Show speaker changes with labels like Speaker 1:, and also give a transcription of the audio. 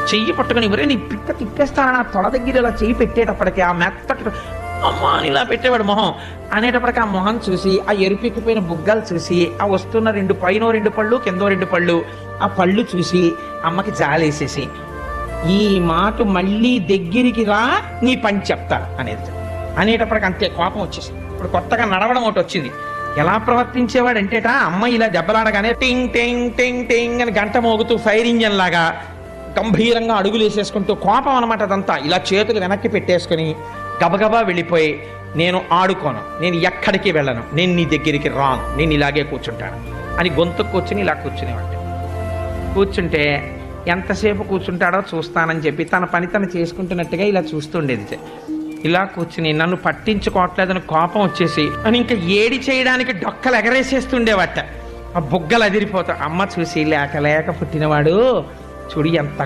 Speaker 1: చెయ్యి పట్టుకుని ఒరే నీ పిక్క తిప్పేస్తానని ఆ తొడ దగ్గర ఇలా చెయ్యి పెట్టేటప్పటికి ఆ మెత్తటి అమ్మా అని ఇలా పెట్టేవాడు మొహం అనేటప్పటికి ఆ మొహం చూసి ఆ ఎరుపెక్కిపోయిన బుగ్గలు చూసి ఆ వస్తున్న పైన రెండు పళ్ళు కింద రెండు పళ్ళు ఆ పళ్ళు చూసి అమ్మకి జాలేసేసి ఈ మాట మళ్ళీ దగ్గరికి రా నీ పని చెప్తా అనేటప్పటికి అంతే కోపం వచ్చేసింది. ఇప్పుడు కొత్తగా నడవడం ఒకటి వచ్చింది. ఎలా ప్రవర్తించేవాడంటేట అమ్మ ఇలా దెబ్బలాడగానే టింగ్ టింగ్ టింగ్ టింగ్ అని గంట మోగుతూ ఫైర్ ఇంజన్ లాగా గంభీరంగా అడుగులు వేసేసుకుంటూ కోపం అనమాట అదంతా. ఇలా చేతులు వెనక్కి పెట్టేసుకుని గబగబా వెళ్ళిపోయి నేను ఆడుకోను, నేను ఎక్కడికి వెళ్ళను, నేను నీ దగ్గరికి రాను, నేను ఇలాగే కూర్చుంటాను అని గొంతు కూర్చుని ఇలా కూర్చునేవాడు. కూర్చుంటే ఎంతసేపు కూర్చుంటాడో చూస్తానని చెప్పి తన పని తను చేసుకుంటున్నట్టుగా ఇలా చూస్తుండేది. ఇలా కూర్చుని నన్ను పట్టించుకోవట్లేదని కోపం వచ్చేసి అని ఇంకా ఏడి చేయడానికి డొక్కలు ఎగరేసేస్తుండేవట. ఆ బుగ్గలు అదిరిపోతా. అమ్మ చూసి లేక లేక పుట్టినవాడు చూడు ఎంత